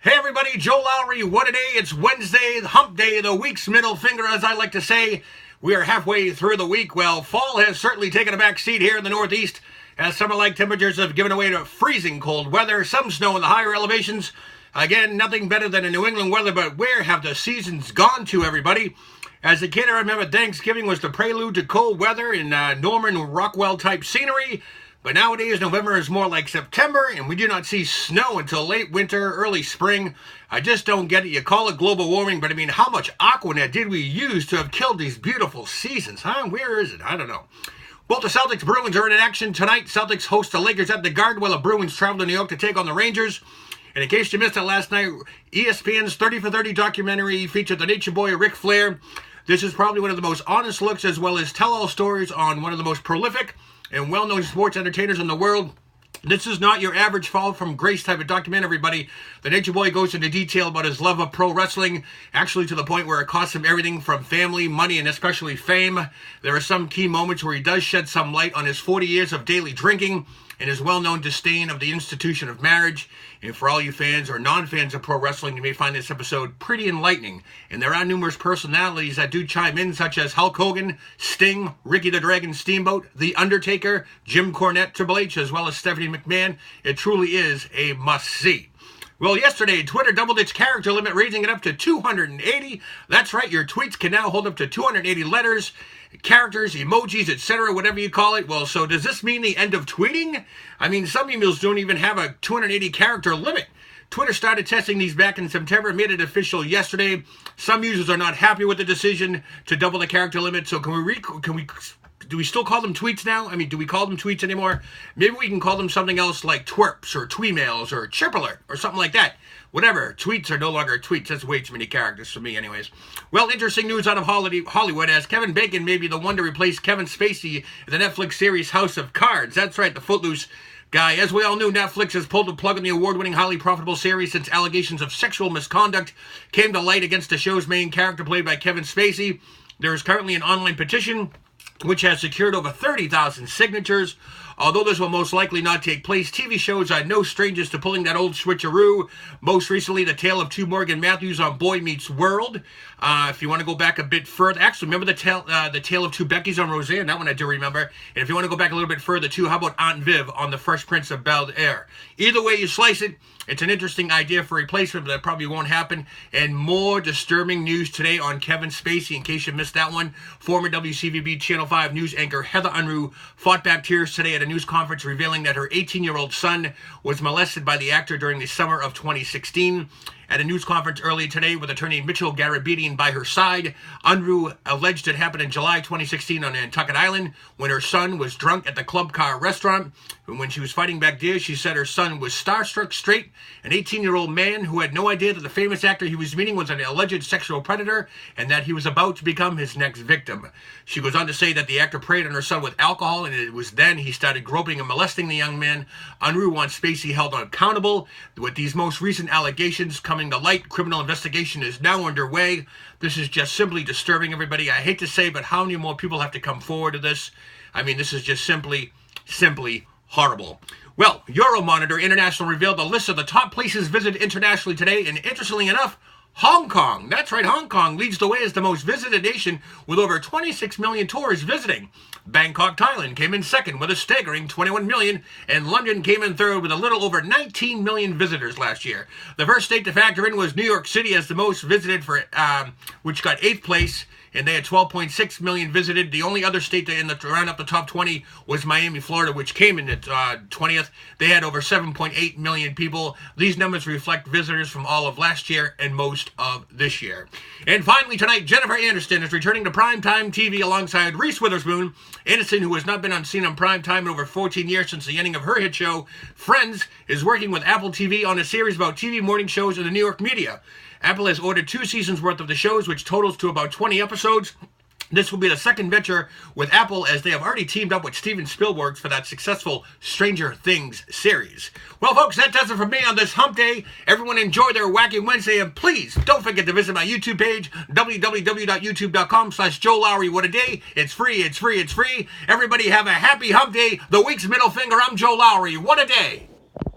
Hey everybody, Joe Lowry. What a day. It's Wednesday, the hump day, the week's middle finger, as I like to say. We are halfway through the week. Well, fall has certainly taken a back seat here in the Northeast, as summer-like temperatures have given way to freezing cold weather, some snow in the higher elevations. Again, nothing better than the New England weather, but where have the seasons gone to, everybody? As a kid, I remember Thanksgiving was the prelude to cold weather in Norman Rockwell-type scenery. But nowadays, November is more like September, and we do not see snow until late winter, early spring. I just don't get it. You call it global warming, but I mean, how much Aquanet did we use to have killed these beautiful seasons, huh? Where is it? I don't know. Both the Celtics Bruins are in action tonight. Celtics host the Lakers at the Garden, while the Bruins travel to New York to take on the Rangers. And in case you missed it last night, ESPN's 30 for 30 documentary featured the Nature Boy Ric Flair. This is probably one of the most honest looks, as well as tell-all stories on one of the most prolific and well-known sports entertainers in the world. This is not your average fall from grace type of documentary, everybody. The Nature Boy goes into detail about his love of pro wrestling, actually to the point where it costs him everything from family, money, and especially fame. There are some key moments where he does shed some light on his 40 years of daily drinking and his well-known disdain of the institution of marriage. And for all you fans or non-fans of pro wrestling, you may find this episode pretty enlightening. And there are numerous personalities that do chime in, such as Hulk Hogan, Sting, Ricky the Dragon Steamboat, The Undertaker, Jim Cornette, Triple H, as well as Stephanie McMahon. It truly is a must-see. Well, yesterday, Twitter doubled its character limit, raising it up to 280. That's right, your tweets can now hold up to 280 letters, characters, emojis, etc., whatever you call it. Well, so does this mean the end of tweeting? I mean, some emails don't even have a 280 character limit. Twitter started testing these back in September, made it official yesterday. Some users are not happy with the decision to double the character limit. So do we still call them tweets now? I mean, do we call them tweets anymore? Maybe we can call them something else like twerps or tweemails or chirp alert or something like that. Whatever. Tweets are no longer tweets. That's way too many characters for me anyways. Well, interesting news out of Hollywood, as Kevin Bacon may be the one to replace Kevin Spacey in the Netflix series House of Cards. That's right, the Footloose guy. As we all knew, Netflix has pulled the plug on the award-winning, highly profitable series since allegations of sexual misconduct came to light against the show's main character played by Kevin Spacey. There is currently an online petition which has secured over 30,000 signatures. Although this will most likely not take place, TV shows are no strangers to pulling that old switcheroo. Most recently, The Tale of Two Morgan Matthews on Boy Meets World. If you want to go back a bit further, actually, remember the Tale of Two Beckys on Roseanne? That one I do remember. And if you want to go back a little bit further, too, how about Aunt Viv on The Fresh Prince of Bel-Air? Either way you slice it, it's an interesting idea for replacement, but that probably won't happen. And more disturbing news today on Kevin Spacey, in case you missed that one. Former WCVB Channel 5 news anchor Heather Unruh fought back tears today at a news conference revealing that her 18-year-old son was molested by the actor during the summer of 2016. At a news conference earlier today with attorney Mitchell Garabedian by her side, Unruh alleged it happened in July 2016 on Nantucket Island when her son was drunk at the Club Car restaurant. And when she was fighting back there, she said her son was starstruck straight, an 18-year-old man who had no idea that the famous actor he was meeting was an alleged sexual predator and that he was about to become his next victim. She goes on to say that the actor preyed on her son with alcohol, and it was then he started groping and molesting the young man. Unruh wants Spacey held accountable. With these most recent allegations coming to light, criminal investigation is now underway. This is just simply disturbing, everybody. I hate to say, but how many more people have to come forward to this? I mean, this is just simply horrible. Well, Euromonitor International revealed the list of the top places visited internationally today, and interestingly enough, Hong Kong. That's right, Hong Kong leads the way as the most visited nation with over 26 million tourists visiting. Bangkok, Thailand came in second with a staggering 21 million, and London came in third with a little over 19 million visitors last year. The first state to factor in was New York City as the most visited, which got 8th place, and they had 12.6 million visited. The only other state to round up the top 20 was Miami, Florida, which came in at 20th. They had over 7.8 million people. These numbers reflect visitors from all of last year and most of this year. And finally tonight, Jennifer Aniston is returning to primetime TV alongside Reese Witherspoon. Aniston, who has not been seen on primetime in over 14 years since the ending of her hit show, Friends, is working with Apple TV on a series about TV morning shows in the New York media. Apple has ordered 2 seasons worth of the shows, which totals to about 20 episodes. This will be the second venture with Apple, as they have already teamed up with Steven Spielberg for that successful Stranger Things series. Well, folks, that does it for me on this hump day. Everyone enjoy their wacky Wednesday, and please don't forget to visit my YouTube page, www.youtube.com/Joe Lowry. What a day. It's free, it's free, it's free. Everybody have a happy hump day. The week's middle finger. I'm Joe Lowry. What a day.